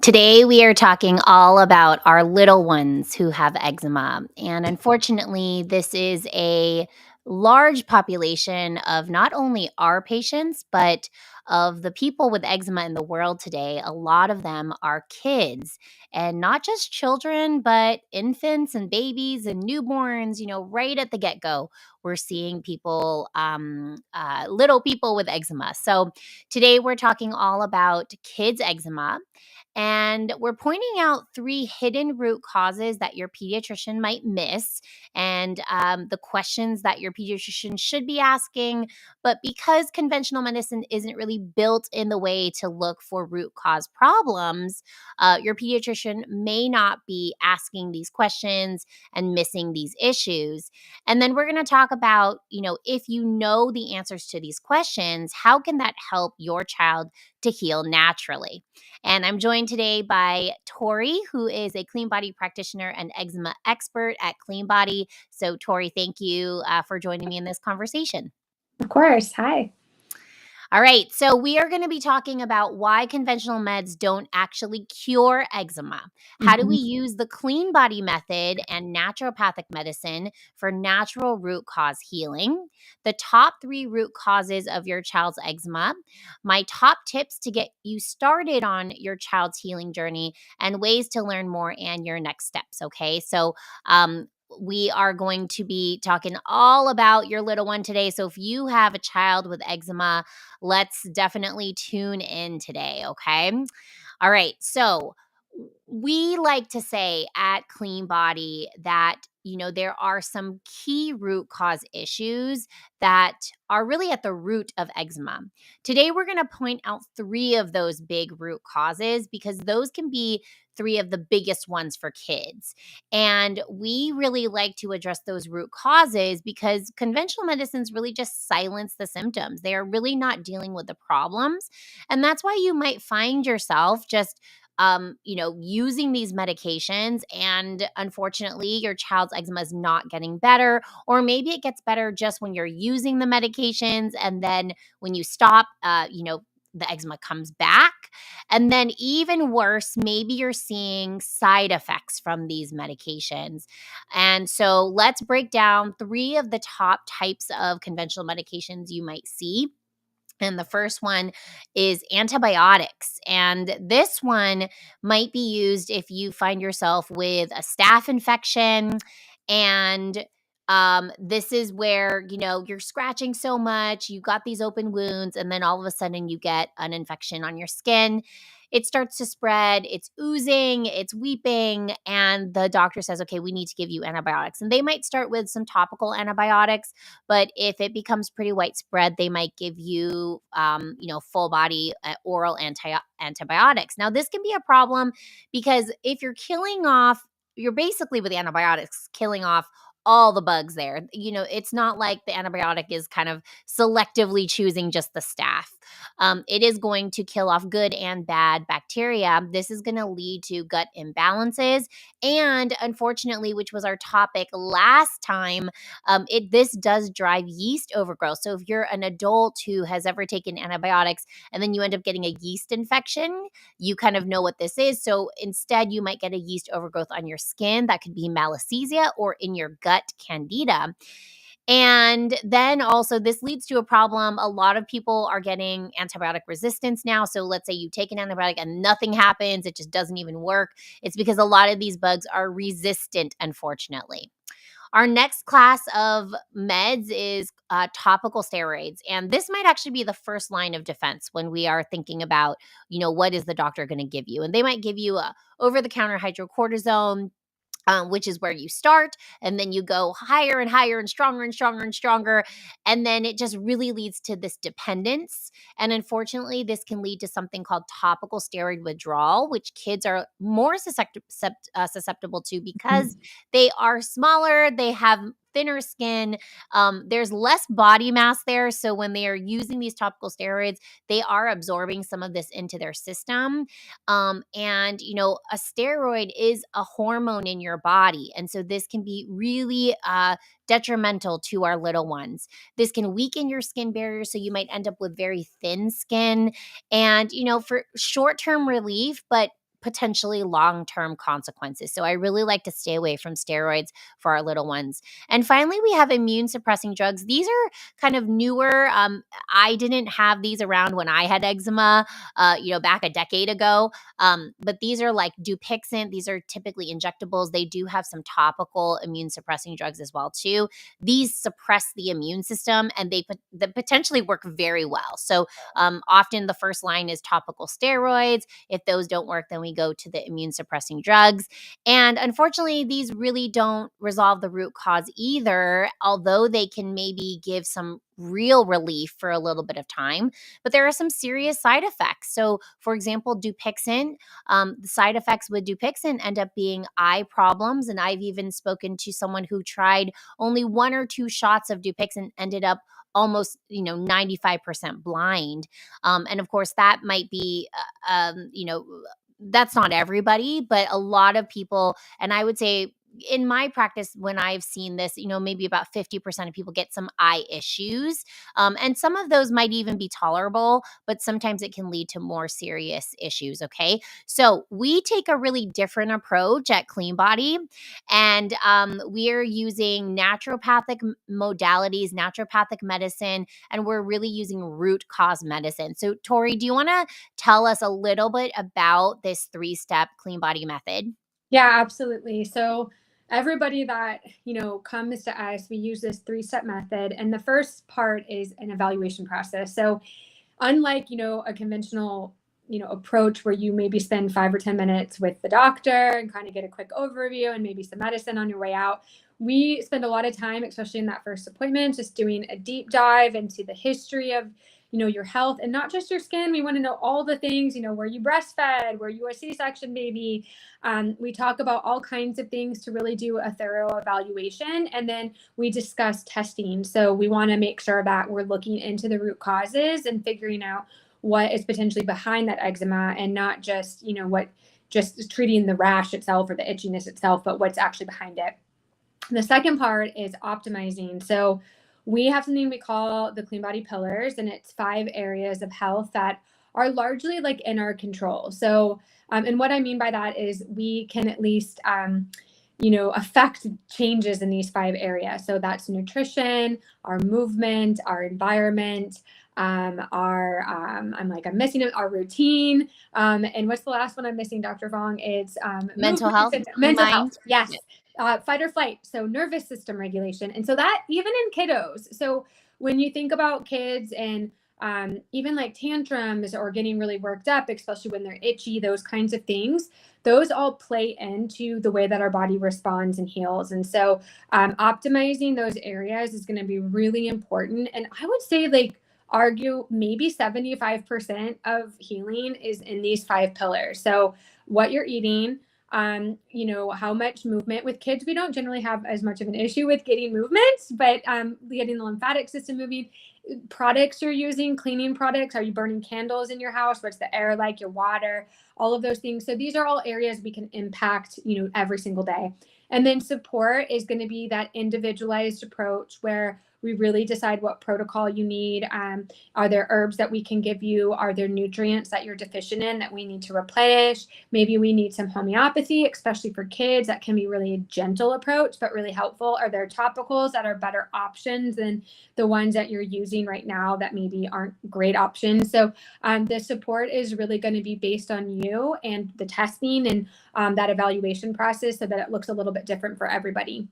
Today, we are talking all about our little ones who have eczema. And unfortunately, this is a large population of not only our patients, but of the people with eczema in the world today. A lot of them are kids, and not just children, but infants and babies and newborns. Right at the get go, we're seeing little people with eczema. So today, we're talking all about kids' eczema, and we're pointing out three hidden root causes that your pediatrician might miss, and the questions that your pediatrician should be asking. But because conventional medicine isn't really built in the way to look for root cause problems, your pediatrician may not be asking these questions and missing these issues. And then we're going to talk about, if you know the answers to these questions, how can that help your child to heal naturally? And I'm joined today by Tori, who is a Cleanbody practitioner and eczema expert at Cleanbody. So, Tori, thank you for joining me in this conversation. Of course. Hi. All right. So, we are going to be talking about why conventional meds don't actually cure eczema. How do we use the Cleanbody method and naturopathic medicine for natural root cause healing? The top three root causes of your child's eczema, my top tips to get you started on your child's healing journey, and ways to learn more and your next steps. Okay. So, we are going to be talking all about your little one today. So if you have a child with eczema, let's definitely tune in today, okay? All right. So we like to say at Cleanbody that there are some key root cause issues that are really at the root of eczema. Today we're going to point out three of those big root causes because those can be three of the biggest ones for kids. And we really like to address those root causes because conventional medicines really just silence the symptoms. They are really not dealing with the problems. And that's why you might find yourself just using these medications, and unfortunately, your child's eczema is not getting better, or maybe it gets better just when you're using the medications, and then when you stop, the eczema comes back. And then, even worse, maybe you're seeing side effects from these medications. And so, let's break down three of the top types of conventional medications you might see. And the first one is antibiotics. And this one might be used if you find yourself with a staph infection. And this is where, you're scratching so much, you got these open wounds, and then all of a sudden you get an infection on your skin. It starts to spread, it's oozing, it's weeping, and the doctor says, okay, we need to give you antibiotics. And they might start with some topical antibiotics, but if it becomes pretty widespread, they might give you, full body oral antibiotics. Now, this can be a problem because if you're basically with antibiotics killing off all the bugs there. It's not like the antibiotic is kind of selectively choosing just the staph. It is going to kill off good and bad bacteria. This is going to lead to gut imbalances. And unfortunately, which was our topic last time, this does drive yeast overgrowth. So if you're an adult who has ever taken antibiotics and then you end up getting a yeast infection, you kind of know what this is. So instead, you might get a yeast overgrowth on your skin. That could be malassezia, or in your gut, candida. And then also, this leads to a problem. A lot of people are getting antibiotic resistance now. So let's say you take an antibiotic and nothing happens, it just doesn't even work. It's because a lot of these bugs are resistant, unfortunately. Our next class of meds is topical steroids. And this might actually be the first line of defense when we are thinking about, what is the doctor going to give you? And they might give you a over-the-counter hydrocortisone, which is where you start, and then you go higher and higher and stronger and stronger and stronger. And then it just really leads to this dependence. And unfortunately, this can lead to something called topical steroid withdrawal, which kids are more susceptible to because they are smaller, they have thinner skin, there's less body mass there. So when they are using these topical steroids, they are absorbing some of this into their system. A steroid is a hormone in your body. And so this can be really detrimental to our little ones. This can weaken your skin barrier. So you might end up with very thin skin and, for short term relief, but potentially long-term consequences. So I really like to stay away from steroids for our little ones. And finally, we have immune suppressing drugs. These are kind of newer. I didn't have these around when I had eczema, back a decade ago. But these are like Dupixent. These are typically injectables. They do have some topical immune suppressing drugs as well too. These suppress the immune system, and they potentially work very well. So often the first line is topical steroids. If those don't work, then we go to the immune suppressing drugs. And unfortunately, these really don't resolve the root cause either, although they can maybe give some real relief for a little bit of time. But there are some serious side effects. So, for example, Dupixent, the side effects with Dupixent end up being eye problems. And I've even spoken to someone who tried only 1 or 2 shots of Dupixent, ended up almost 95% blind. And of course that might be that's not everybody, but a lot of people. And I would say in my practice, when I've seen this, maybe about 50% of people get some eye issues. And some of those might even be tolerable, but sometimes it can lead to more serious issues. Okay. So we take a really different approach at Cleanbody, and we're using naturopathic modalities, naturopathic medicine, and we're really using root cause medicine. So, Tori, do you want to tell us a little bit about this 3-step Cleanbody method? Yeah, absolutely. So everybody that, comes to us, we use this 3-step method. And the first part is an evaluation process. So unlike, a conventional, approach where you maybe spend 5 or 10 minutes with the doctor and kind of get a quick overview and maybe some medicine on your way out, we spend a lot of time, especially in that first appointment, just doing a deep dive into the history of, your health, and not just your skin. We want to know all the things, where you breastfed, where you were a C-section baby. We talk about all kinds of things to really do a thorough evaluation. And then we discuss testing. So we want to make sure that we're looking into the root causes and figuring out what is potentially behind that eczema, and not just, what just treating the rash itself or the itchiness itself, but what's actually behind it. The second part is optimizing. So we have something we call the Cleanbody pillars, and it's 5 areas of health that are largely like in our control. So, and what I mean by that is we can at least, affect changes in these 5 areas. So that's nutrition, our movement, our environment, I'm missing it, our routine. And what's the last one I'm missing, Dr. Fong? It's Mental health, mental health. mind. Yes. Fight or flight. So nervous system regulation. And so that even in kiddos. So when you think about kids and even like tantrums or getting really worked up, especially when they're itchy, those kinds of things, those all play into the way that our body responds and heals. And so optimizing those areas is going to be really important. And I would say argue maybe 75% of healing is in these 5 pillars. So what you're eating, how much movement. With kids, we don't generally have as much of an issue with getting movements, but getting the lymphatic system moving. Products you're using, cleaning products. Are you burning candles in your house? What's the air like? Your water, all of those things. So these are all areas we can impact, every single day. And then support is going to be that individualized approach where we really decide what protocol you need. Are there herbs that we can give you? Are there nutrients that you're deficient in that we need to replenish? Maybe we need some homeopathy, especially for kids. That can be really a gentle approach, but really helpful. Are there topicals that are better options than the ones that you're using right now that maybe aren't great options? So the support is really going to be based on you and the testing and that evaluation process, so that it looks a little bit different for everybody.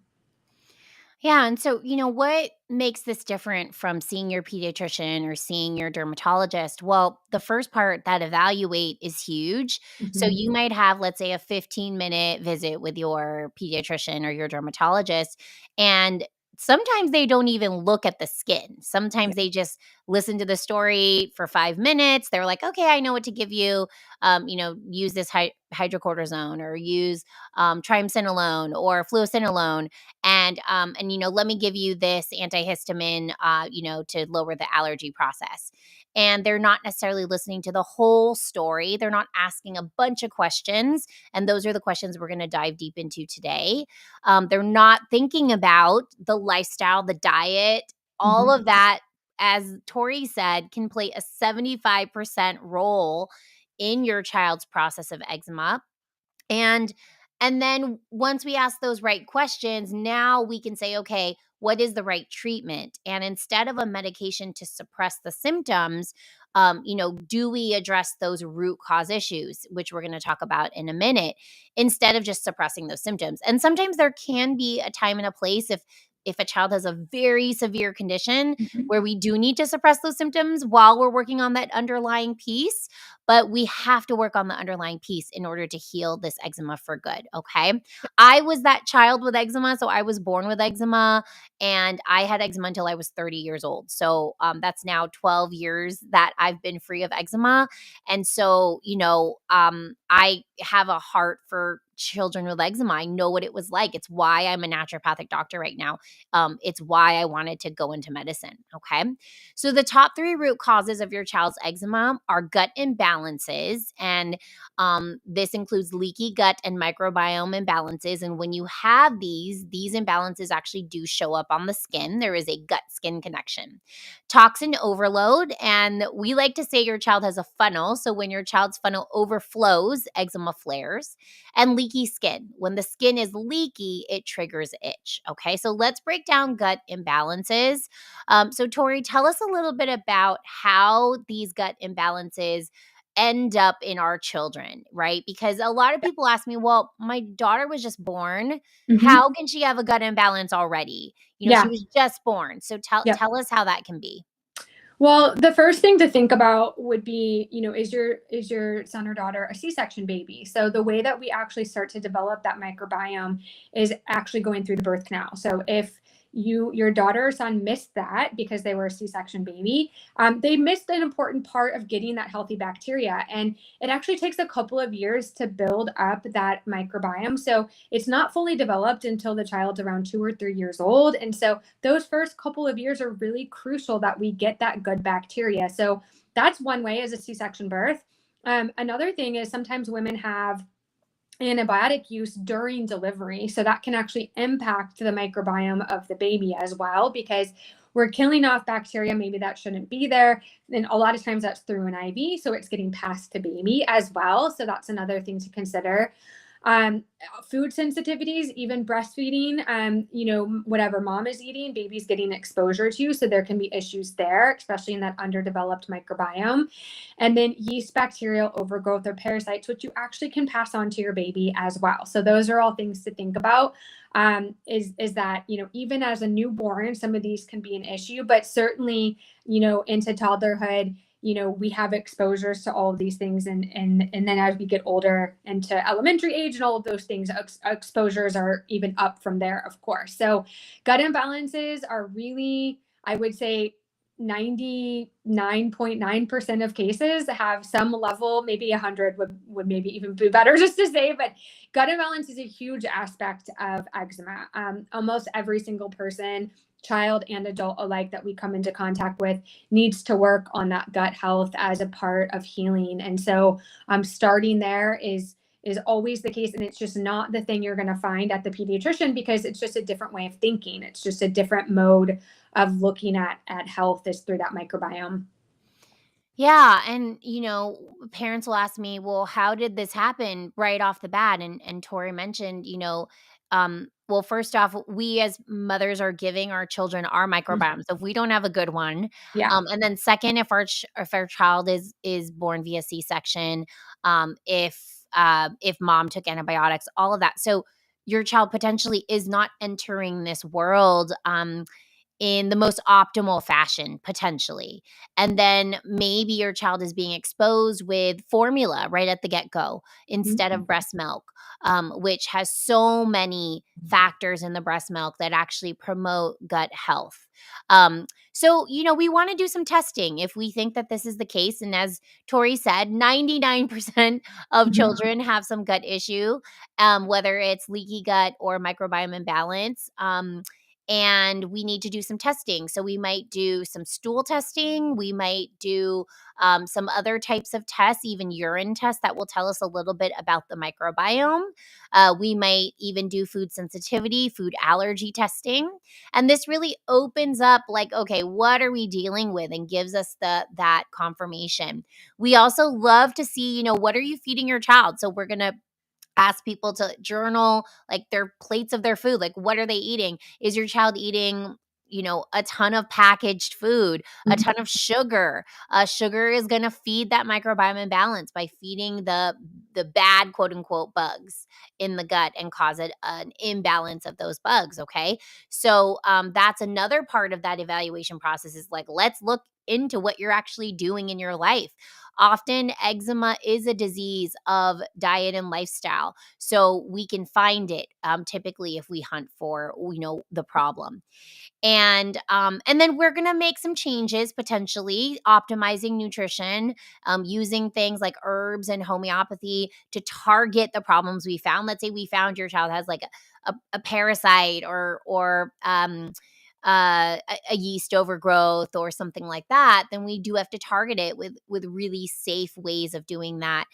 Yeah. And so, what makes this different from seeing your pediatrician or seeing your dermatologist? Well, the first part, that evaluate, is huge. So, Mhm. you might have, let's say, a 15-minute visit with your pediatrician or your dermatologist. And sometimes they don't even look at the skin. Sometimes they just listen to the story for 5 minutes. They're like, okay, I know what to give you. Use this hydrocortisone, or use triamcinolone or fluocinolone, and let me give you this antihistamine, to lower the allergy process. And they're not necessarily listening to the whole story. They're not asking a bunch of questions, and those are the questions we're going to dive deep into today. They're not thinking about the lifestyle, the diet, all Mhm. of that. As Tori said, can play a 75% role in your child's process of eczema. And then once we ask those right questions, now we can say, okay, what is the right treatment? And instead of a medication to suppress the symptoms, do we address those root cause issues, which we're going to talk about in a minute, instead of just suppressing those symptoms? And sometimes there can be a time and a place if a child has a very severe condition where we do need to suppress those symptoms while we're working on that underlying piece. But we have to work on the underlying piece in order to heal this eczema for good, okay? I was that child with eczema, so I was born with eczema, and I had eczema until I was 30 years old. So that's now 12 years that I've been free of eczema. And so, I have a heart for children with eczema. I know what it was like. It's why I'm a naturopathic doctor right now. It's why I wanted to go into medicine, okay? So the top 3 root causes of your child's eczema are gut imbalances, and this includes leaky gut and microbiome imbalances. And when you have these imbalances actually do show up on the skin. There is a gut-skin connection. Toxin overload, and we like to say your child has a funnel. So when your child's funnel overflows, eczema flares. And leaky skin. When the skin is leaky, it triggers itch. Okay, so let's break down gut imbalances. So, Tori, tell us a little bit about how these gut imbalances end up in our children, right? Because a lot of people ask me, well, my daughter was just born. Mm-hmm. How can she have a gut imbalance already? She Yeah. was just born. So Yep. tell us how that can be. Well, the first thing to think about would be, is your son or daughter a C-section baby? So the way that we actually start to develop that microbiome is actually going through the birth canal. So if your daughter or son missed that because they were a C-section baby, they missed an important part of getting that healthy bacteria. And it actually takes a couple of years to build up that microbiome. So it's not fully developed until the child's around 2 or 3 years old. And so those first couple of years are really crucial that we get that good bacteria. So that's one way, as a C-section birth. Another thing is sometimes women have antibiotic use during delivery. So that can actually impact the microbiome of the baby as well, because we're killing off bacteria maybe that shouldn't be there. And a lot of times that's through an IV. So it's getting passed to baby as well. So that's another thing to consider. Food sensitivities, even breastfeeding, whatever mom is eating, baby's getting exposure to. So there can be issues there, especially in that underdeveloped microbiome. And then yeast bacterial overgrowth or parasites, which you actually can pass on to your baby as well. So those are all things to think about. Is that, even as a newborn, some of these can be an issue, but certainly, into toddlerhood, we have exposures to all of these things. And then as we get older into elementary age and all of those things, exposures are even up from there, of course. So gut imbalances are really, I would say, 99.9% of cases have some level, maybe 100 would maybe even be better just to say, but gut imbalance is a huge aspect of eczema. Almost every single person, child and adult alike, that we come into contact with needs to work on that gut health as a part of healing. And so starting there is always the case. And it's just not the thing you're going to find at the pediatrician, because it's just a different way of thinking. It's just a different mode of looking at health is through that microbiome. Yeah, and parents will ask me, "Well, how did this happen right off the bat?" And Tori mentioned, well, first off, we as mothers are giving our children our microbiome. So if we don't have a good one, Yeah. and then second, if our child is born via C-section, if mom took antibiotics, all of that. So your child potentially is not entering this world in the most optimal fashion, potentially. And then maybe your child is being exposed with formula right at the get-go instead of breast milk, which has so many factors in the breast milk that actually promote gut health. So, we want to do some testing if we think that this is the case. And as Tori said, 99% of children have some gut issue, whether it's leaky gut or microbiome imbalance. and we need to do some testing. So we might do some stool testing. We might do some other types of tests, even urine tests that will tell us a little bit about the microbiome. We might even do food sensitivity, food allergy testing. And this really opens up like, okay, what are we dealing with, and gives us that confirmation. We also love to see, what are you feeding your child? So we're going to ask people to journal like their plates of their food. Like, what are they eating? Is your child eating, a ton of packaged food, a ton of sugar? Sugar is going to feed that microbiome imbalance by feeding the bad quote unquote bugs in the gut and cause an imbalance of those bugs. Okay, so that's another part of that evaluation process, is like, let's look into what you're actually doing in your life. Often, eczema is a disease of diet and lifestyle. So we can find it typically if we hunt for, the problem. And then we're going to make some changes, potentially optimizing nutrition, using things like herbs and homeopathy to target the problems we found. Let's say we found your child has like a parasite, or a yeast overgrowth or something like that. Then we do have to target it with really safe ways of doing that,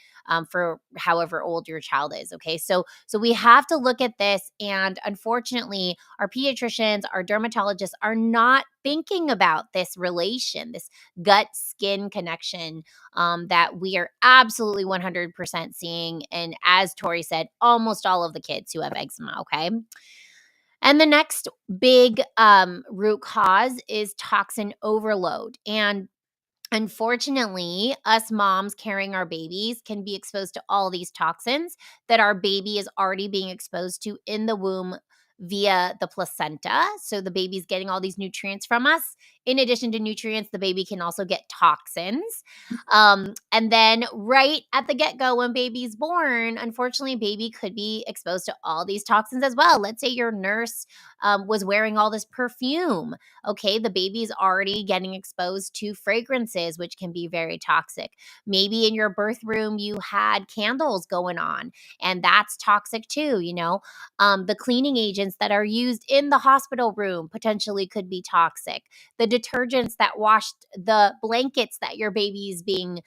for however old your child is. Okay, so we have to look at this, and unfortunately, our pediatricians, our dermatologists are not thinking about this relation, this gut skin connection, that we are absolutely 100% seeing. And as Tori said, almost all of the kids who have eczema. Okay. And the next big root cause is toxin overload. And unfortunately, us moms carrying our babies can be exposed to all these toxins that our baby is already being exposed to in the womb via the placenta. So the baby's getting all these nutrients from us. In addition to nutrients, the baby can also get toxins. And then right at the get-go, when baby's born, unfortunately, baby could be exposed to all these toxins as well. Let's say your nurse was wearing all this perfume. Okay, the baby's already getting exposed to fragrances, which can be very toxic. Maybe in your birth room, you had candles going on, and that's toxic too. The cleaning agents that are used in the hospital room potentially could be toxic. The detergents that washed the blankets that your baby's being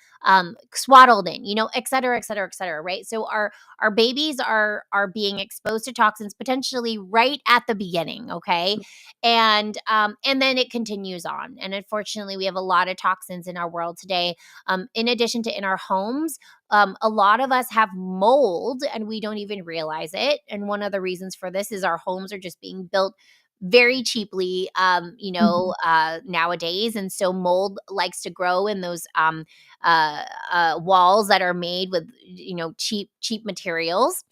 swaddled in, et cetera, et cetera, et cetera, right? So our babies are being exposed to toxins potentially right at the beginning. Okay, and then it continues on. And unfortunately, we have a lot of toxins in our world today. In addition to in our homes, a lot of us have mold and we don't even realize it. And one of the reasons for this is our homes are just being built very cheaply, nowadays. And so mold likes to grow in those walls that are made with, cheap materials.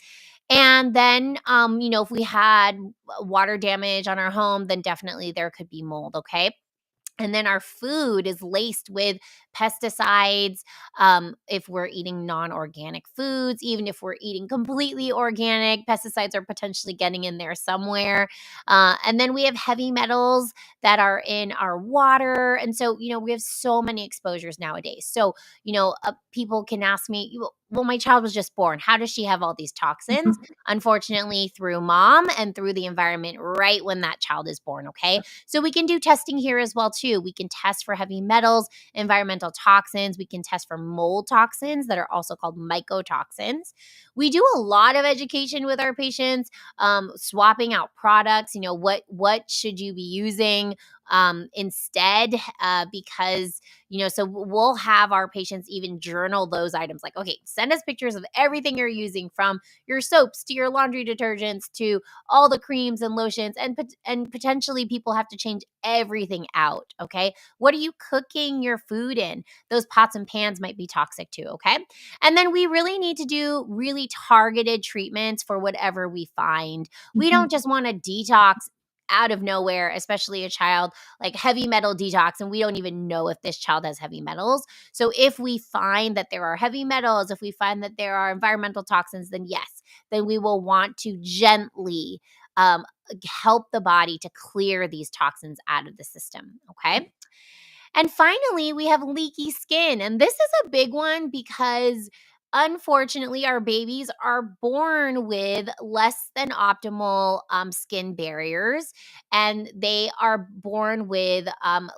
And then, if we had water damage on our home, then definitely there could be mold. Okay. And then our food is laced with pesticides. If we're eating non organic foods, even if we're eating completely organic, pesticides are potentially getting in there somewhere. And then we have heavy metals that are in our water. And so, we have so many exposures nowadays. So, people can ask me, well, my child was just born. How does she have all these toxins? Unfortunately, through mom and through the environment right when that child is born. Okay. So we can do testing here as well too. We can test for heavy metals, environmental toxins. We can test for mold toxins that are also called mycotoxins. We do a lot of education with our patients, swapping out products. What should you be using instead? Because so we'll have our patients even journal those items. Like, okay, send us pictures of everything you're using, from your soaps to your laundry detergents to all the creams and lotions, and potentially people have to change everything out. Okay, what are you cooking your food in? Those pots and pans might be toxic too. Okay, and then we really need to do really targeted treatments for whatever we find. We don't just want to detox out of nowhere, especially a child, like heavy metal detox, and we don't even know if this child has heavy metals. So if we find that there are heavy metals, if we find that there are environmental toxins, then yes, then we will want to gently help the body to clear these toxins out of the system. Okay. And finally, we have leaky skin. And this is a big one because unfortunately, our babies are born with less than optimal skin barriers, and they are born with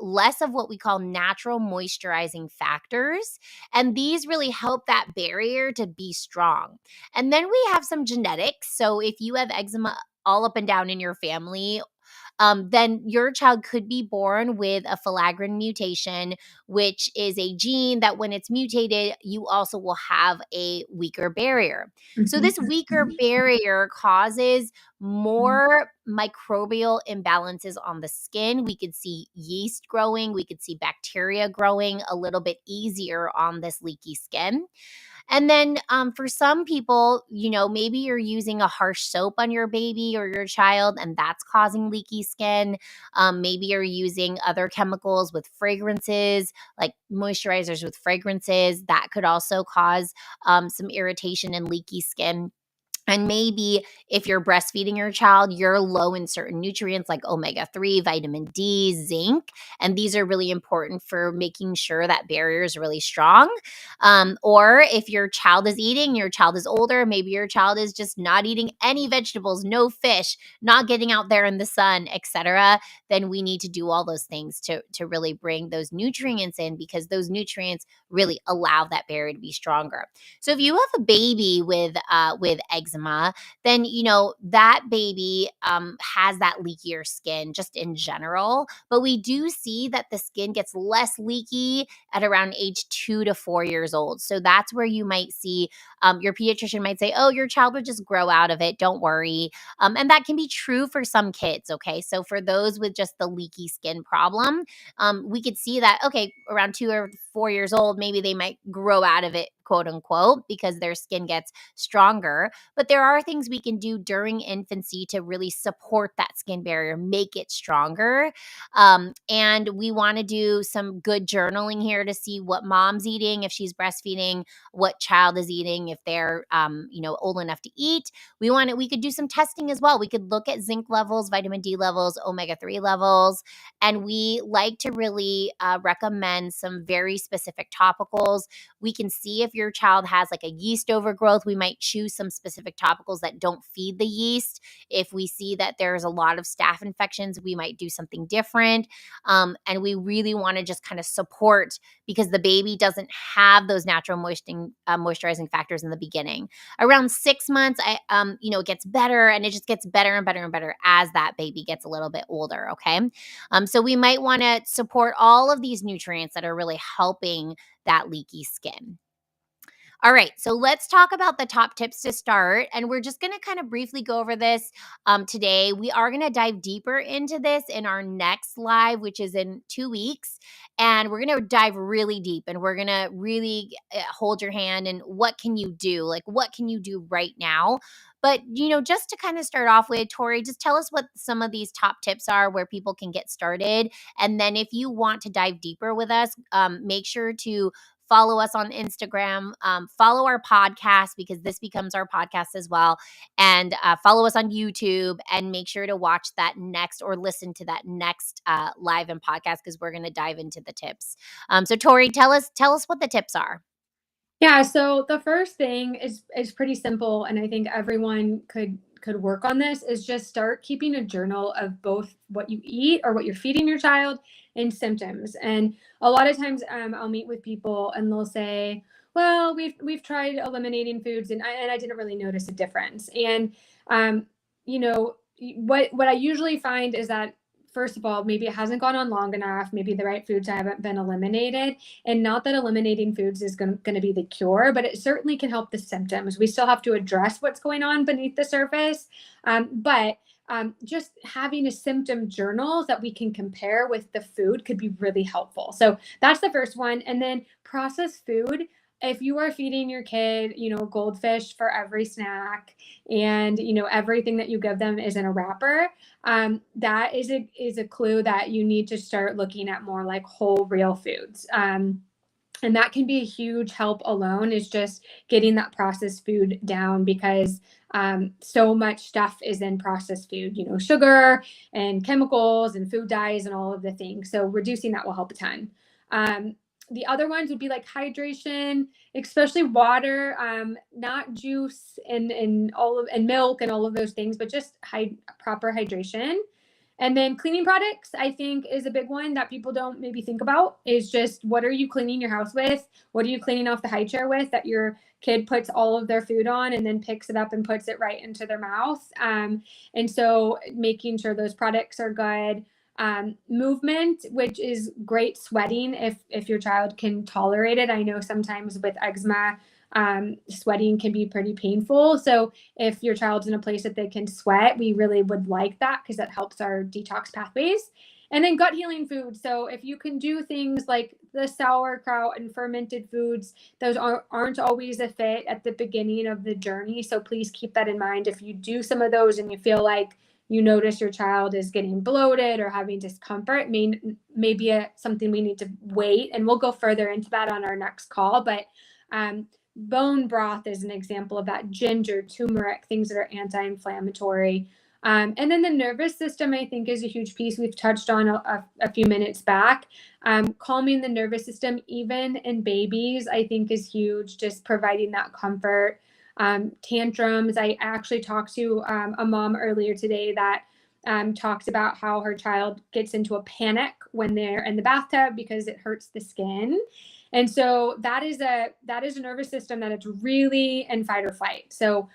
less of what we call natural moisturizing factors. And these really help that barrier to be strong. And then we have some genetics. So if you have eczema all up and down in your family, then your child could be born with a filaggrin mutation, which is a gene that when it's mutated, you also will have a weaker barrier. So, this weaker barrier causes more microbial imbalances on the skin. We could see yeast growing, we could see bacteria growing a little bit easier on this leaky skin. And then for some people, maybe you're using a harsh soap on your baby or your child, and that's causing leaky skin. Maybe you're using other chemicals with fragrances, like moisturizers with fragrances. That could also cause some irritation and leaky skin. And maybe if you're breastfeeding your child, you're low in certain nutrients like omega-3, vitamin D, zinc. And these are really important for making sure that barrier is really strong. Or if your child is eating, your child is older, maybe your child is just not eating any vegetables, no fish, not getting out there in the sun, etc., then we need to do all those things to really bring those nutrients in, because those nutrients really allow that barrier to be stronger. So if you have a baby with eczema, then that baby has that leakier skin just in general. But we do see that the skin gets less leaky at around age 2 to 4 years old. So that's where you might see your pediatrician might say, "Oh, your child would just grow out of it. Don't worry." And that can be true for some kids. Okay, so for those with just the leaky skin problem, we could see that, okay, around 2 or 4 years old, maybe they might grow out of it, quote unquote, because their skin gets stronger. But there are things we can do during infancy to really support that skin barrier, make it stronger. And we want to do some good journaling here to see what mom's eating, if she's breastfeeding, what child is eating, if they're, old enough to eat. We could do some testing as well. We could look at zinc levels, vitamin D levels, omega-3 levels. And we like to really recommend some very specific topicals. We can see if your child has like a yeast overgrowth. We might choose some specific topicals that don't feed the yeast. If we see that there's a lot of staph infections, we might do something different. And we really want to just kind of support, because the baby doesn't have those natural moisturizing factors in the beginning. Around 6 months, it gets better, and it just gets better and better and better as that baby gets a little bit older. Okay. So we might want to support all of these nutrients that are really helping that leaky skin. All right, so let's talk about the top tips to start. And we're just going to kind of briefly go over this today. We are going to dive deeper into this in our next live, which is in 2 weeks. And we're going to dive really deep, and we're going to really hold your hand. And what can you do? Like, what can you do right now? But, just to kind of start off with, Tori, just tell us what some of these top tips are where people can get started. And then if you want to dive deeper with us, make sure to follow us on Instagram, follow our podcast, because this becomes our podcast as well, and follow us on YouTube, and make sure to watch that next or listen to that next live and podcast, because we're going to dive into the tips. So Tori, tell us what the tips are. Yeah, so the first thing is pretty simple, and I think everyone could work on this, is just start keeping a journal of both what you eat or what you're feeding your child and symptoms. And a lot of times I'll meet with people and they'll say, "Well, we've tried eliminating foods and I didn't really notice a difference." And you know, what I usually find is that, first of all, maybe it hasn't gone on long enough. Maybe the right foods haven't been eliminated. And not that eliminating foods is going to be the cure, but it certainly can help the symptoms. We still have to address what's going on beneath the surface. But just having a symptom journal that we can compare with the food could be really helpful. So that's the first one. And then processed food. If you are feeding your kid, goldfish for every snack, and everything that you give them is in a wrapper, that is a clue that you need to start looking at more like whole, real foods. And that can be a huge help alone, is just getting that processed food down, because so much stuff is in processed food, sugar and chemicals and food dyes and all of the things. So reducing that will help a ton. The other ones would be like hydration, especially water, not juice and milk and all of those things, but just proper hydration. And then cleaning products, I think, is a big one that people don't maybe think about, is just what are you cleaning your house with? What are you cleaning off the high chair with that your kid puts all of their food on and then picks it up and puts it right into their mouth? And so making sure those products are good. Movement, which is great, sweating if your child can tolerate it. I know sometimes with eczema, sweating can be pretty painful. So if your child's in a place that they can sweat, we really would like that because that helps our detox pathways. And then gut healing food. So if you can do things like the sauerkraut and fermented foods, those aren't always a fit at the beginning of the journey. So please keep that in mind. If you do some of those and you feel like you notice your child is getting bloated or having discomfort, maybe something we need to wait. And we'll go further into that on our next call. But bone broth is an example of that. Ginger, turmeric, things that are anti-inflammatory. And then the nervous system, I think, is a huge piece we've touched on a few minutes back. Calming the nervous system, even in babies, I think is huge, just providing that comfort. Tantrums. I actually talked to a mom earlier today that talks about how her child gets into a panic when they're in the bathtub because it hurts the skin. And so that is a nervous system that it's really in fight or flight. So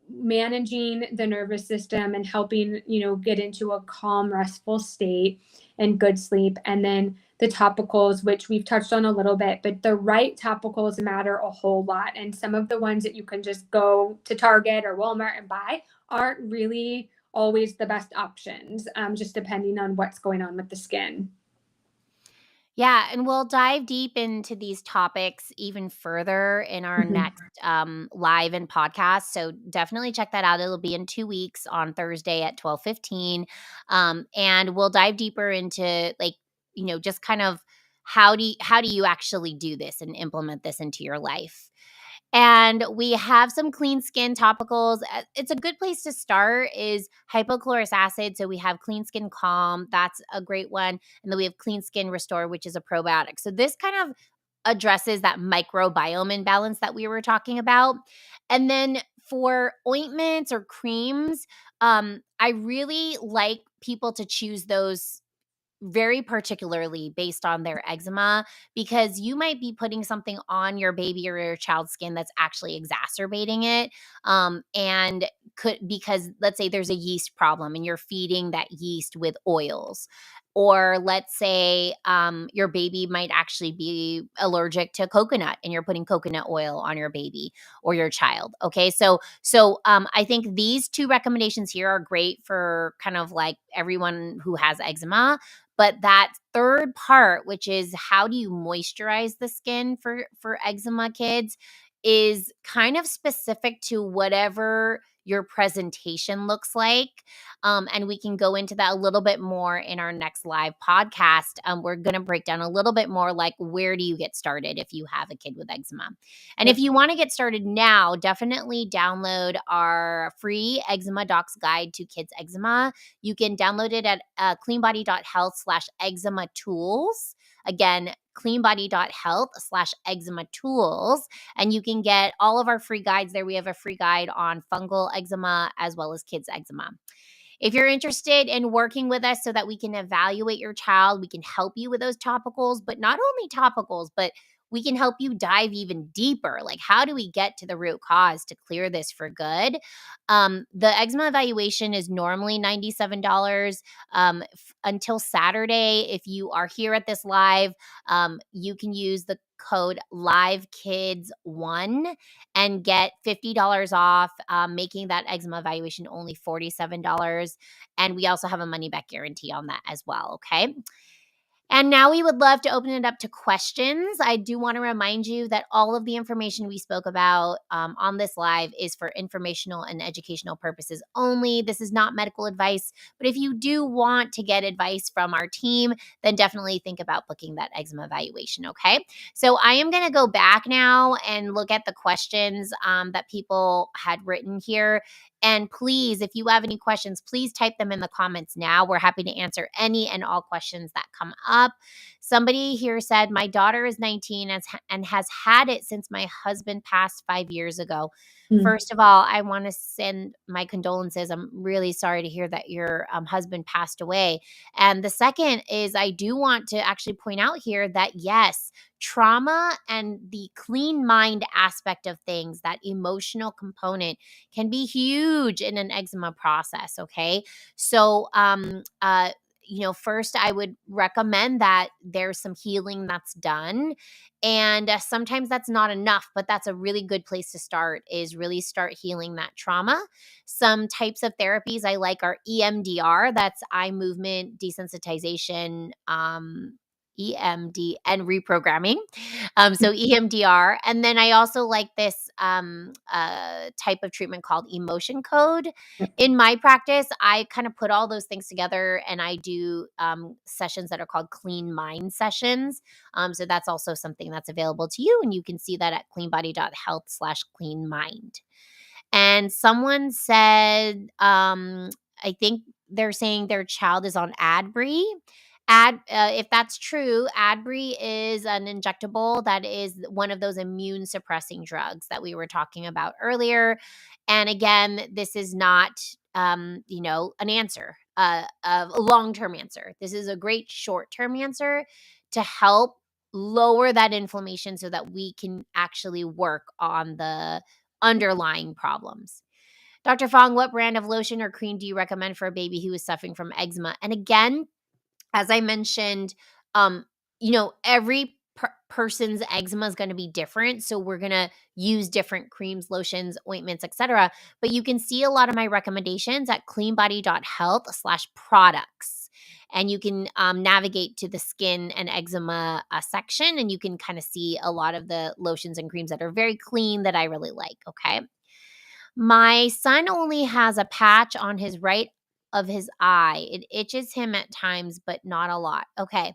managing the nervous system and helping, get into a calm, restful state and good sleep. And then the topicals, which we've touched on a little bit, but the right topicals matter a whole lot. And some of the ones that you can just go to Target or Walmart and buy aren't really always the best options, just depending on what's going on with the skin. Yeah, and we'll dive deep into these topics even further in our next live and podcast. So definitely check that out. It'll be in 2 weeks on Thursday at 12:15, and we'll dive deeper into just kind of how do you actually do this and implement this into your life. And we have some clean skin topicals. It's a good place to start is hypochlorous acid. So we have Clean Skin Calm. That's a great one. And then we have Clean Skin Restore, which is a probiotic. So this kind of addresses that microbiome imbalance that we were talking about. And then for ointments or creams, I really like people to choose those very particularly based on their eczema, because you might be putting something on your baby or your child's skin that's actually exacerbating it. And because let's say there's a yeast problem and you're feeding that yeast with oils. Or let's say your baby might actually be allergic to coconut and you're putting coconut oil on your baby or your child. Okay. So I think these two recommendations here are great for kind of like everyone who has eczema. But that third part, which is how do you moisturize the skin for eczema kids, is kind of specific to whatever your presentation looks like. And we can go into that a little bit more in our next live podcast. We're going to break down a little bit more like where do you get started if you have a kid with eczema. And if you want to get started now, definitely download our free Eczema Docs Guide to Kids Eczema. You can download it at cleanbody.health/eczema tools. Again, cleanbody.health/eczema tools. And you can get all of our free guides there. We have a free guide on fungal eczema as well as kids eczema. If you're interested in working with us so that we can evaluate your child, we can help you with those topicals, but not only topicals, but we can help you dive even deeper. Like, how do we get to the root cause to clear this for good? The eczema evaluation is normally $97 until Saturday. If you are here at this live, you can use the code LiveKids1 and get $50 off, making that eczema evaluation only $47. And we also have a money back guarantee on that as well. Okay. And now we would love to open it up to questions. I do want to remind you that all of the information we spoke about on this live is for informational and educational purposes only. This is not medical advice, but if you do want to get advice from our team, then definitely think about booking that eczema evaluation, okay? So I am going to go back now and look at the questions that people had written here. And please, if you have any questions, please type them in the comments now. We're happy to answer any and all questions that come up. Somebody here said, my daughter is 19 and has had it since my husband passed 5 years ago. First of all, I want to send my condolences. I'm really sorry to hear that your husband passed away. And the second is, I do want to actually point out here that yes, trauma and the clean mind aspect of things, that emotional component, can be huge in an eczema process. Okay. So, first I would recommend that there's some healing that's done. And sometimes that's not enough, but that's a really good place to start, is really start healing that trauma. Some types of therapies I like are EMDR, that's eye movement desensitization, EMD and reprogramming. So EMDR. And then I also like this type of treatment called emotion code. In my practice, I kind of put all those things together and I do sessions that are called clean mind sessions. So that's also something that's available to you. And you can see that at cleanbody.health/clean mind. And someone said, I think they're saying their child is on Adbry. If that's true, Adbry is an injectable that is one of those immune suppressing drugs that we were talking about earlier. And again, this is not, an answer, a long term answer. This is a great short term answer to help lower that inflammation so that we can actually work on the underlying problems. Dr. Fong, what brand of lotion or cream do you recommend for a baby who is suffering from eczema? And again, as I mentioned, um, every person's eczema is going to be different. So we're going to use different creams, lotions, ointments, etc. But you can see a lot of my recommendations at cleanbody.health/products. And you can navigate to the skin and eczema section, and you can kind of see a lot of the lotions and creams that are very clean that I really like. Okay. My son only has a patch on his right of his eye. It itches him at times, but not a lot. Okay.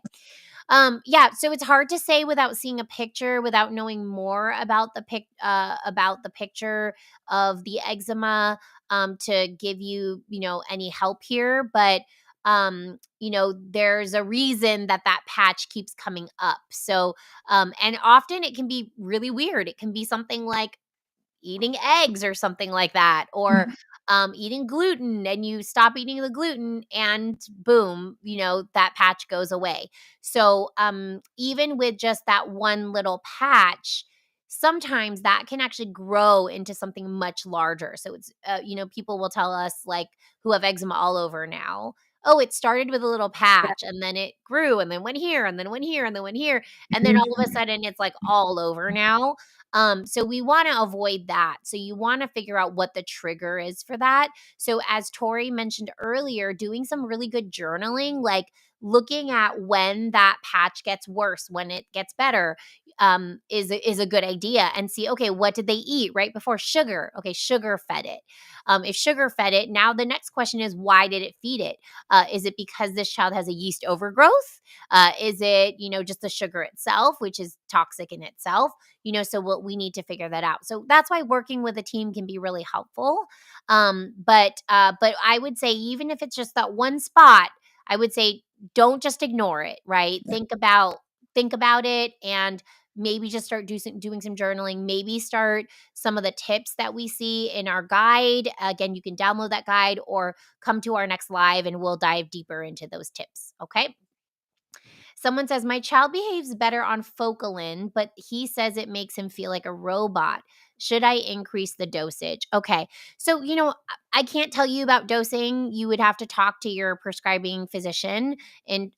Yeah, so it's hard to say without seeing a picture, without knowing more about the picture of the eczema, to give you, any help here. But there's a reason that that patch keeps coming up. So, and often it can be really weird. It can be something like eating eggs or something like that, or eating gluten, and you stop eating the gluten and boom, that patch goes away. So even with just that one little patch, sometimes that can actually grow into something much larger. So it's people will tell us, like, who have eczema all over now, oh, it started with a little patch and then it grew and then went here and then went here and then went here, and then all of a sudden it's like all over now. So we want to avoid that. So you want to figure out what the trigger is for that. So as Tori mentioned earlier, doing some really good journaling, like looking at when that patch gets worse, when it gets better, is a good idea. And see, okay, what did they eat right before? Sugar. Okay, sugar fed it. If sugar fed it, now the next question is, why did it feed it? Is it because this child has a yeast overgrowth? Is it, just the sugar itself, which is toxic in itself? So we need to figure that out. So that's why working with a team can be really helpful. But I would say, even if it's just that one spot, I would say don't just ignore it, right? Yeah. Think about it, and maybe just start doing some journaling. Maybe start some of the tips that we see in our guide. Again, you can download that guide or come to our next live and we'll dive deeper into those tips. Okay. Someone says, my child behaves better on Focalin, but he says it makes him feel like a robot. Should I increase the dosage? Okay. So, I can't tell you about dosing. You would have to talk to your prescribing physician in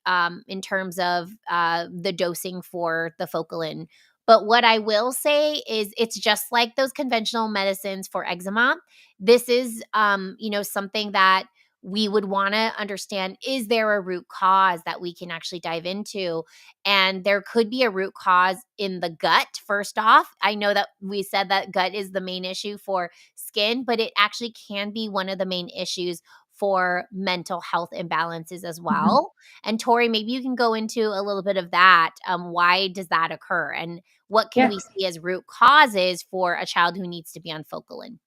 terms of the dosing for the Focalin. But what I will say is, it's just like those conventional medicines for eczema. This is, something that we would want to understand, is there a root cause that we can actually dive into? And there could be a root cause in the gut. First off, I know that we said that gut is the main issue for skin, but it actually can be one of the main issues for mental health imbalances as well. And Tori, maybe you can go into a little bit of that. Why does that occur? And what can Yeah. we see as root causes for a child who needs to be on Focalin?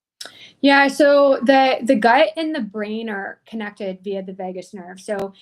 Yeah, so the gut and the brain are connected via the vagus nerve. So,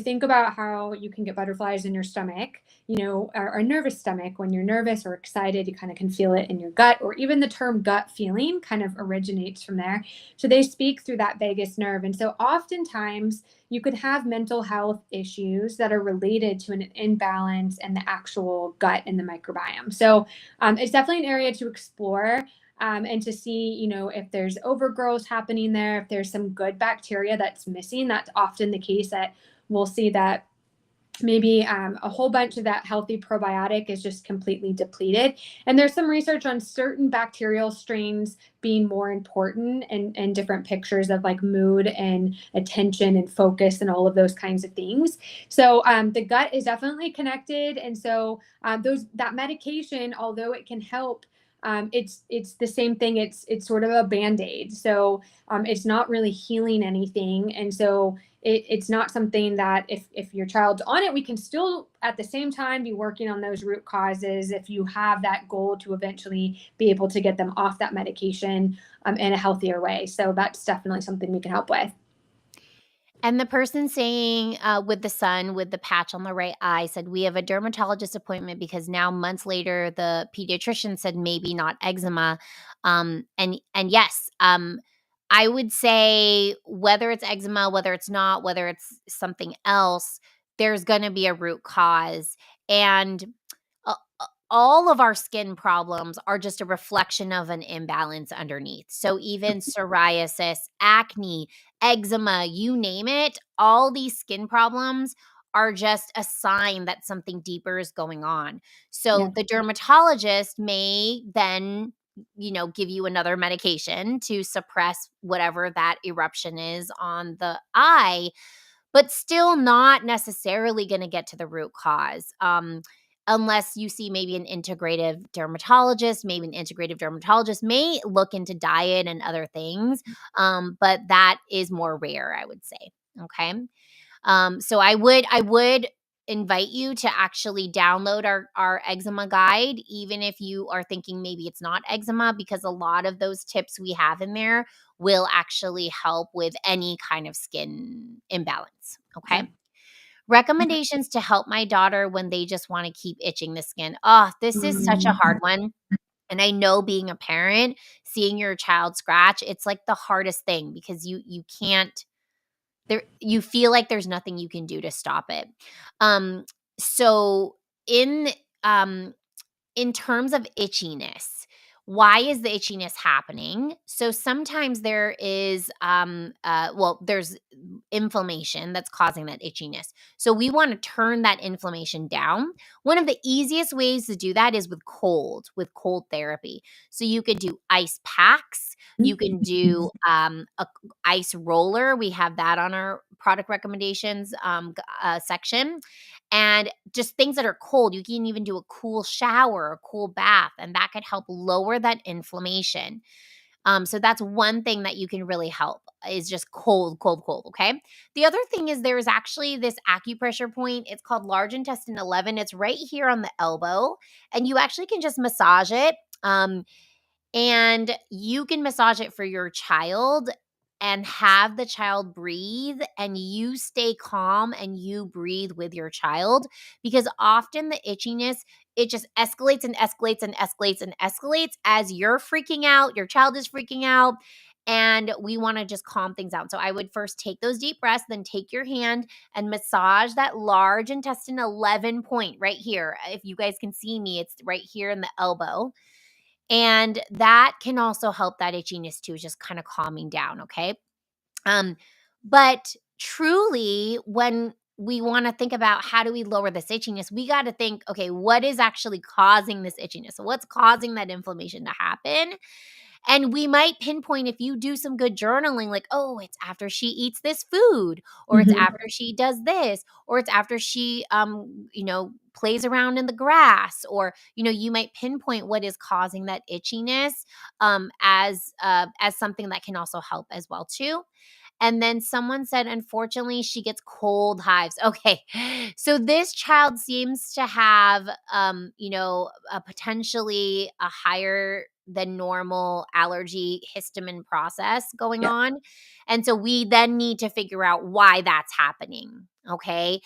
think about how you can get butterflies in your stomach, or a nervous stomach. When you're nervous or excited, you kind of can feel it in your gut, or even the term gut feeling kind of originates from there. So they speak through that vagus nerve. And so oftentimes you could have mental health issues that are related to an imbalance in the actual gut and the microbiome. So it's definitely an area to explore, and to see, if there's overgrowth happening there, if there's some good bacteria that's missing. That's often the case, that we'll see that maybe a whole bunch of that healthy probiotic is just completely depleted. And there's some research on certain bacterial strains being more important, and different pictures of like mood and attention and focus and all of those kinds of things. So the gut is definitely connected. And so that medication, although it can help, it's the same thing. It's sort of a band-aid. So it's not really healing anything. And so it's not something that, if your child's on it, we can still at the same time be working on those root causes if you have that goal to eventually be able to get them off that medication in a healthier way. So that's definitely something we can help with. And the person saying, with the son with the patch on the right eye said, "We have a dermatologist appointment because now months later, the pediatrician said maybe not eczema." And yes, I would say whether it's eczema, whether it's not, whether it's something else, there's going to be a root cause. And all of our skin problems are just a reflection of an imbalance underneath. So even psoriasis, acne, eczema, you name it, all these skin problems are just a sign that something deeper is going on. So Yeah. the dermatologist may then, give you another medication to suppress whatever that eruption is on the eye, but still not necessarily going to get to the root cause. Unless you see maybe an integrative dermatologist, maybe an integrative dermatologist may look into diet and other things, but that is more rare, I would say. Okay. So I would invite you to actually download our eczema guide, even if you are thinking maybe it's not eczema, because a lot of those tips we have in there will actually help with any kind of skin imbalance. Okay. Yeah. Recommendations to help my daughter when they just want to keep itching the skin. Oh, this is such a hard one. And I know being a parent, seeing your child scratch, it's like the hardest thing because you can't there you feel like there's nothing you can do to stop it. Um so in um in terms of itchiness, why is the itchiness happening? So sometimes there is there's inflammation that's causing that itchiness. So we want to turn that inflammation down. One of the easiest ways to do that is with cold therapy. So you could do ice packs, you can do a ice roller. We have that on our product recommendations section, and just things that are cold. You can even do a cool shower, a cool bath, and that could help lower that inflammation. So that's one thing that you can really help is just cold, cold, cold. Okay. The other thing is there is actually this acupressure point. It's called large intestine 11. It's right here on the elbow, and you actually can just massage it. And you can massage it for your child and have the child breathe, and you stay calm and you breathe with your child, because often the itchiness, it just escalates and escalates and escalates and escalates as you're freaking out, your child is freaking out, and we want to just calm things out. So I would first take those deep breaths, then take your hand and massage that large intestine 11 point right here. If you guys can see me, it's right here in the elbow, and that can also help that itchiness too, just kind of calming down, okay? Um, but truly, when we want to think about how do we lower this itchiness, we got to think, okay, what is actually causing this itchiness? So what's causing that inflammation to happen? And we might pinpoint, if you do some good journaling, like, oh, it's after she eats this food, or it's Mhm. after she does this, or it's after she, plays around in the grass, or, you might pinpoint what is causing that itchiness, as something that can also help as well too. And then someone said, unfortunately, she gets cold hives. Okay. So this child seems to have, a potentially a higher the normal allergy histamine process going Yeah. on. And so we then need to figure out why that's happening. Okay.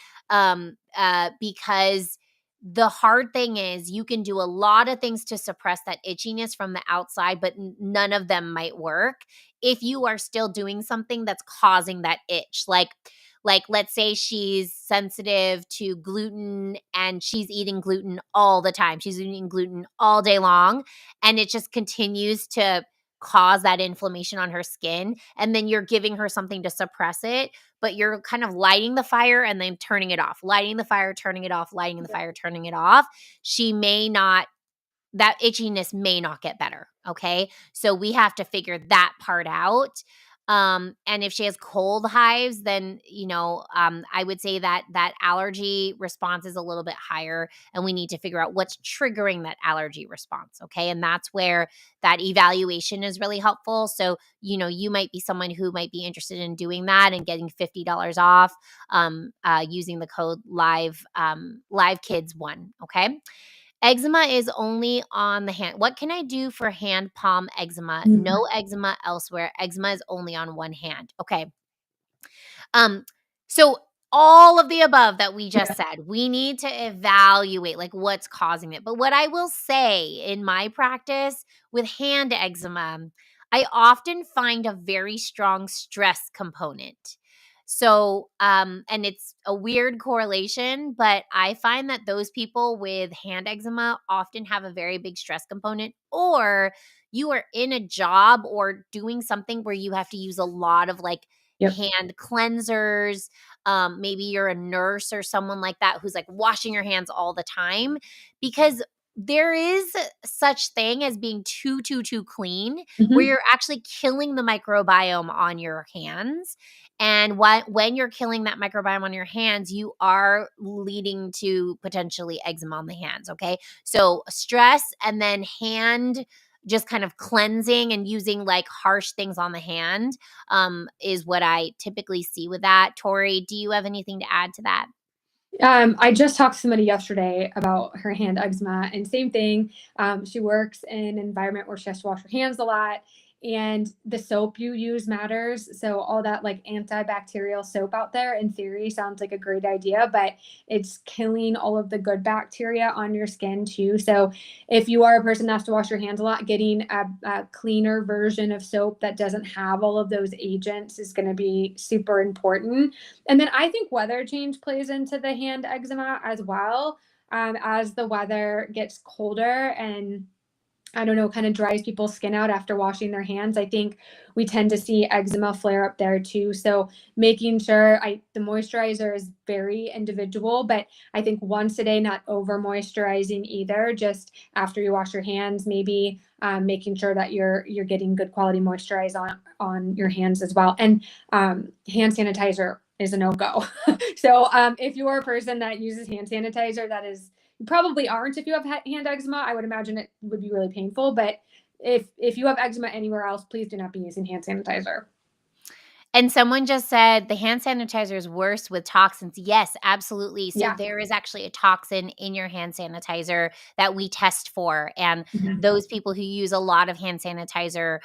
Because the hard thing is you can do a lot of things to suppress that itchiness from the outside, but none of them might work if you are still doing something that's causing that itch. Like let's say she's sensitive to gluten and she's eating gluten all the time. She's eating gluten all day long and it just continues to cause that inflammation on her skin, and then you're giving her something to suppress it, but you're kind of lighting the fire and then turning it off, lighting the fire, turning it off, lighting the fire, turning it off. She may not, that itchiness may not get better. Okay. So we have to figure that part out. And if she has cold hives, then, I would say that that allergy response is a little bit higher and we need to figure out what's triggering that allergy response. Okay. And that's where that evaluation is really helpful. So, you might be someone who might be interested in doing that and getting $50 off, using the code live kids 1. Okay. Eczema is only on the hand. What can I do for hand palm eczema? Mhm. No eczema elsewhere. Eczema is only on one hand. Okay. Um, so all of the above that we just Yeah. said, we need to evaluate like what's causing it. But what I will say in my practice with hand eczema, I often find a very strong stress component. So, and it's a weird correlation, but I find that those people with hand eczema often have a very big stress component, or you are in a job or doing something where you have to use a lot of like Yep. hand cleansers. Maybe you're a nurse or someone like that who's like washing your hands all the time, because there is such thing as being too clean where Mhm. you're actually killing the microbiome on your hands. And when you're killing that microbiome on your hands, you are leading to potentially eczema on the hands. Okay. So stress and then hand just kind of cleansing and using like harsh things on the hand, is what I typically see with that. Tori, do you have anything to add to that? I just talked to somebody yesterday about her hand eczema, and same thing. She works in an environment where she has to wash her hands a lot, and the soap you use matters. So all that like antibacterial soap out there, in theory, sounds like a great idea, but it's killing all of the good bacteria on your skin too. So if you are a person that has to wash your hands a lot, getting a cleaner version of soap that doesn't have all of those agents is going to be super important. And then I think weather change plays into the hand eczema as well. As the weather gets colder and I don't know, kind of dries people's skin out after washing their hands, I think we tend to see eczema flare up there too. So making sure the moisturizer is very individual, but I think once a day, not over moisturizing either. Just after you wash your hands, maybe making sure that you're getting good quality moisturize on your hands as well. And hand sanitizer is a no go. So if you're a person that uses hand sanitizer, that is, you probably aren't if you have hand eczema. I would imagine it would be really painful, but if you have eczema anywhere else, please do not be using hand sanitizer. And someone just said the hand sanitizer is worse with toxins. Yes, absolutely. So Yeah. there is actually a toxin in your hand sanitizer that we test for. And Mhm. those people who use a lot of hand sanitizer,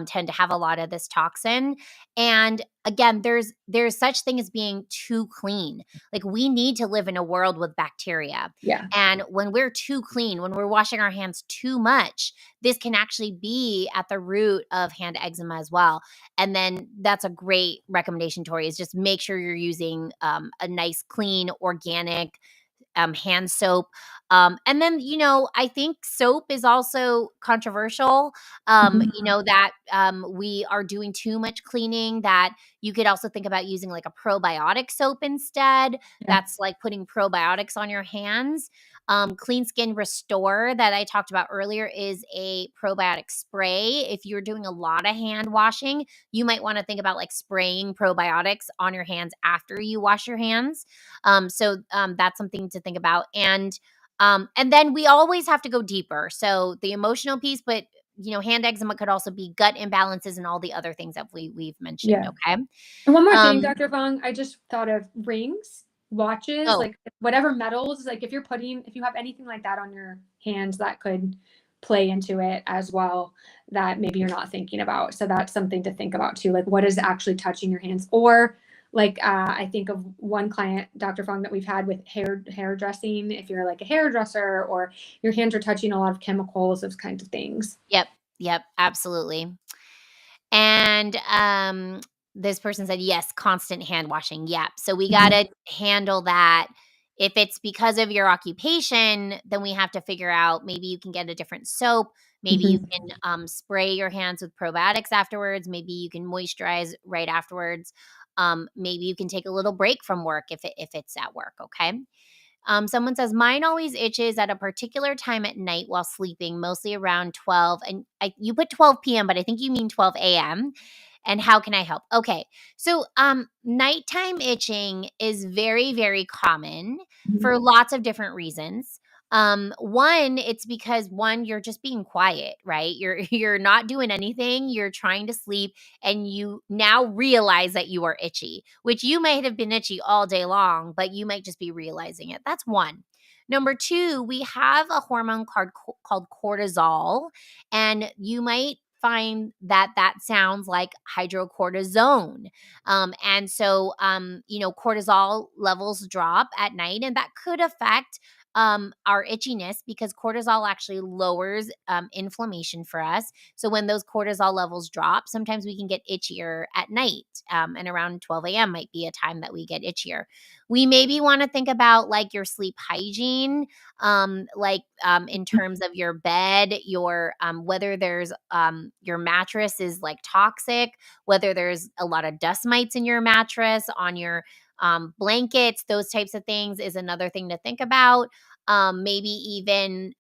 tend to have a lot of this toxin. And again, there's such thing as being too clean. Like we need to live in a world with bacteria. Yeah. And when we're too clean, when we're washing our hands too much, this can actually be at the root of hand eczema as well. And then that's a great recommendation, Tori, is just make sure you're using, a nice, clean, organic, hand soap. And then, I think soap is also controversial. Mhm. That we are doing too much cleaning, that you could also think about using like a probiotic soap instead. Yeah. That's like putting probiotics on your hands. Clean Skin Restore that I talked about earlier is a probiotic spray. If you're doing a lot of hand washing, you might want to think about like spraying probiotics on your hands after you wash your hands. So that's something to think about. And then we always have to go deeper. So the emotional piece, but hand eczema could also be gut imbalances and all the other things that we've mentioned. Yeah. Okay. And one more thing, Um, Dr. Fong, I just thought of rings, watches, oh, like whatever metals, like if you have anything like that on your hands, that could play into it as well that maybe you're not thinking about. So that's something to think about too. Like, what is actually touching your hands? Or like, I think of one client, Dr. Fong, that we've had with hairdressing. If you're like a hairdresser or your hands are touching a lot of chemicals, those kinds of things. Yep, absolutely. And this person said, yes, constant hand washing. Yep. So we got to handle that. If it's because of your occupation, then we have to figure out maybe you can get a different soap. Maybe you Mhm. can spray your hands with probiotics afterwards. Maybe you can moisturize right afterwards. Maybe you can take a little break from work if it's at work. Okay. Someone says, mine always itches at a particular time at night while sleeping, mostly around 12. And you put 12 p.m., but I think you mean 12 a.m. And how can I help? Okay. So nighttime itching is very, very common for lots of different reasons. One, it's because you're just being quiet, right? You're you're not doing anything. You're trying to sleep and you now realize that you are itchy, which you might have been itchy all day long, but you might just be realizing it. That's one. Number two, we have a hormone called cortisol, and you might find that that sounds like hydrocortisone. Cortisol levels drop at night, and that could affect our itchiness because cortisol actually lowers inflammation for us. So when those cortisol levels drop, sometimes we can get itchier at night. And around 12 a.m. might be a time that we get itchier. We maybe want to think about like your sleep hygiene, in terms of your bed, your whether there's your mattress is like toxic, whether there's a lot of dust mites in your mattress, on your blankets, those types of things is another thing to think about. Maybe even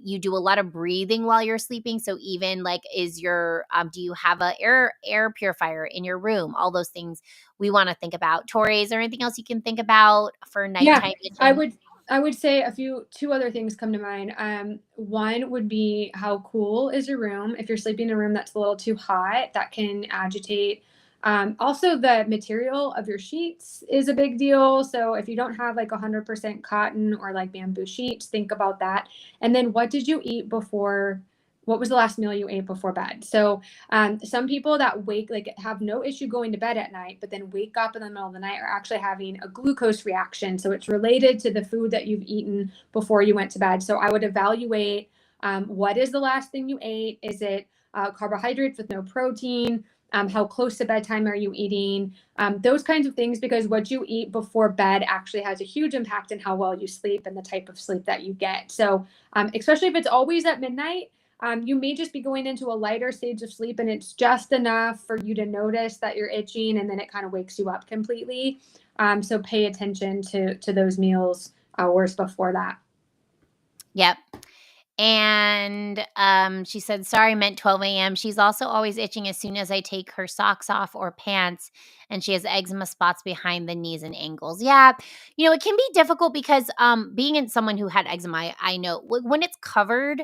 you do a lot of breathing while you're sleeping. So even like, do you have a air purifier in your room? All those things we want to think about. Tori, is there anything else you can think about for Yeah, nighttime I itching? would I would say two other things come to mind. One would be how cool is your room? If you're sleeping in a room that's a little too hot, that can agitate. Also, the material of your sheets is a big deal. So if you don't have like 100% cotton or like bamboo sheets, think about that. And then what did you eat before? What was the last meal you ate before bed? So some people that have no issue going to bed at night, but then wake up in the middle of the night are actually having a glucose reaction. So it's related to the food that you've eaten before you went to bed. So I would evaluate what is the last thing you ate? Is it carbohydrates with no protein? How close to bedtime are you eating? Those kinds of things, because what you eat before bed actually has a huge impact on how well you sleep and the type of sleep that you get. So especially if it's always at midnight, you may just be going into a lighter stage of sleep and it's just enough for you to notice that you're itching and then it kind of wakes you up completely. So pay attention to those meals hours before that. Yep. And she said, sorry, meant 12 a.m. She's also always itching as soon as I take her socks off or pants, and she has eczema spots behind the knees and ankles. Yeah. It can be difficult because being in someone who had eczema, I know when it's covered,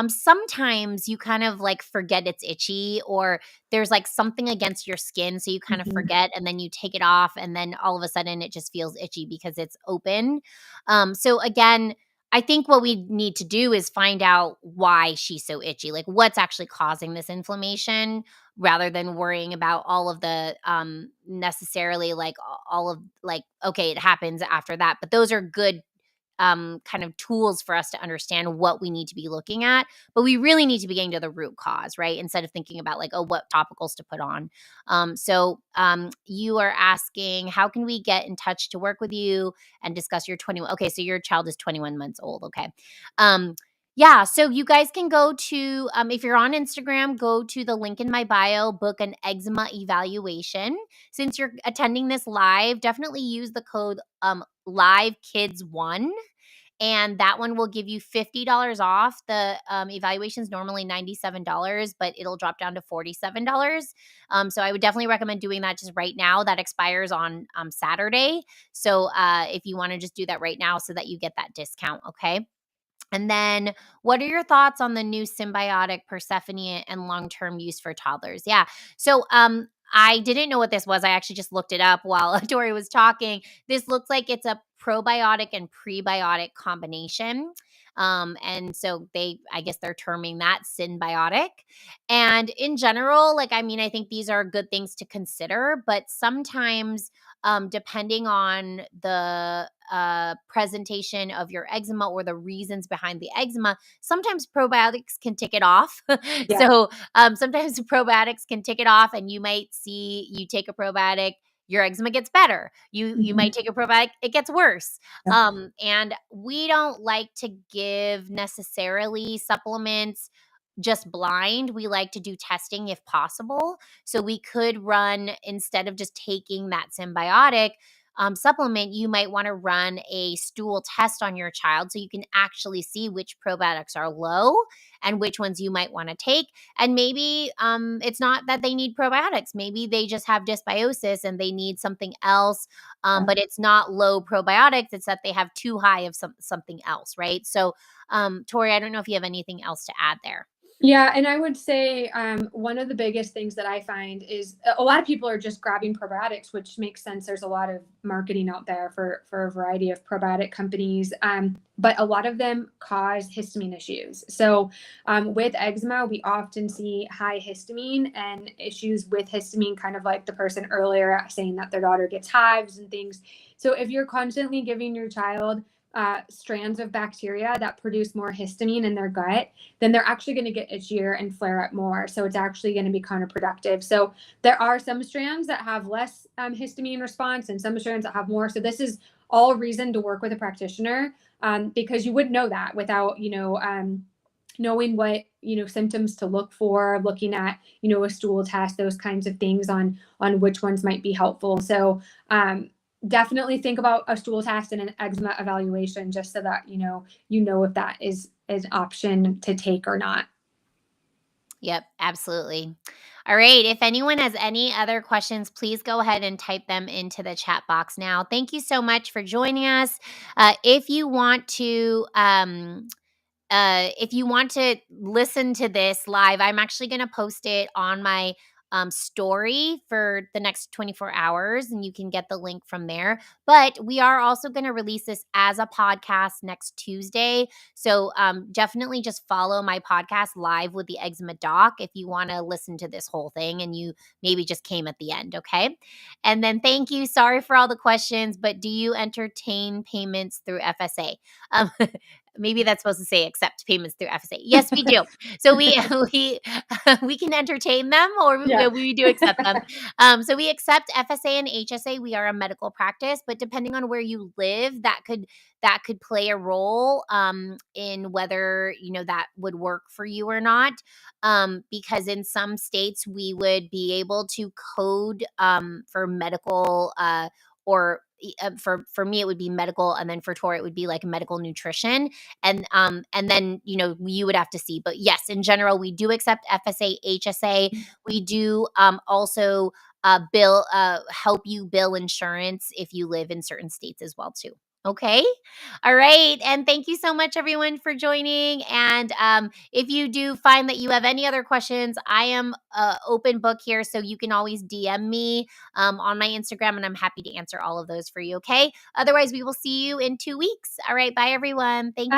sometimes you kind of like forget it's itchy, or there's like something against your skin. So you kind of Mhm. forget and then you take it off, and then all of a sudden it just feels itchy because it's open. So again, I think what we need to do is find out why she's so itchy, like what's actually causing this inflammation, rather than worrying about all of the necessarily like all of like, okay, it happens after that. But those are good kind of tools for us to understand what we need to be looking at. But we really need to be getting to the root cause, right? Instead of thinking about like, oh, what topicals to put on. You are asking, how can we get in touch to work with you and discuss your 21? Okay, so your child is 21 months old. Okay. Yeah, so you guys can go to, if you're on Instagram, go to the link in my bio, book an eczema evaluation. Since you're attending this live, definitely use the code live kids 1, and that one will give you $50 off. The evaluation is normally $97, but it'll drop down to $47. So I would definitely recommend doing that just right now. That expires on Saturday. So if you want to just do that right now so that you get that discount, okay? And then, what are your thoughts on the new symbiotic Persephone and long-term use for toddlers? Yeah. So, I didn't know what this was. I actually just looked it up while Tori was talking. This looks like it's a probiotic and prebiotic combination. And so I guess they're terming that synbiotic. And in general, like, I mean, I think these are good things to consider, but sometimes, depending on the presentation of your eczema or the reasons behind the eczema, sometimes probiotics can tick it off. Yeah. So sometimes probiotics can tick it off, and you might see you take a probiotic, your eczema gets better. You might take a probiotic, it gets worse. Yeah. And we don't like to give necessarily supplements just blind. We like to do testing if possible. So we could run, instead of just taking that symbiotic supplement, you might want to run a stool test on your child so you can actually see which probiotics are low and which ones you might want to take. And maybe it's not that they need probiotics. Maybe they just have dysbiosis and they need something else, but it's not low probiotics. It's that they have too high of something else, right? So, Tori, I don't know if you have anything else to add there. Yeah, and I would say one of the biggest things that I find is a lot of people are just grabbing probiotics, which makes sense. There's a lot of marketing out there for a variety of probiotic companies, but a lot of them cause histamine issues. So with eczema, we often see high histamine and issues with histamine, kind of like the person earlier saying that their daughter gets hives and things. So if you're constantly giving your child strands of bacteria that produce more histamine in their gut, then they're actually going to get itchier and flare up more. So it's actually going to be counterproductive. So there are some strands that have less histamine response and some strands that have more. So this is all reason to work with a practitioner, because you wouldn't know that without, knowing what, symptoms to look for, looking at, a stool test, those kinds of things on which ones might be helpful. So, definitely think about a stool test and an eczema evaluation, just so that if that is an option to take or not. Yep, absolutely. All right. If anyone has any other questions, please go ahead and type them into the chat box now. Thank you so much for joining us. If you want to listen to this live, I'm actually going to post it on my story for the next 24 hours, and you can get the link from there. But we are also going to release this as a podcast next Tuesday. So definitely just follow my podcast Live with the Eczema Doc if you want to listen to this whole thing and you maybe just came at the end. Okay. And then thank you. Sorry for all the questions, but do you entertain payments through FSA? Maybe that's supposed to say accept payments through FSA. Yes, we do. So we we can entertain them, or Yeah. we do accept them. So we accept FSA and HSA. We are a medical practice, but depending on where you live, that could play a role in whether that would work for you or not. Because in some states we would be able to code for medical or for me it would be medical, and then for Tori it would be like medical nutrition, and then you would have to see. But yes, in general we do accept FSA, HSA. We do also help you bill insurance if you live in certain states as well too. Okay. All right. And thank you so much, everyone, for joining. And if you do find that you have any other questions, I am open book here. So you can always DM me on my Instagram, and I'm happy to answer all of those for you. Okay. Otherwise, we will see you in 2 weeks. All right. Bye, everyone. Thank you.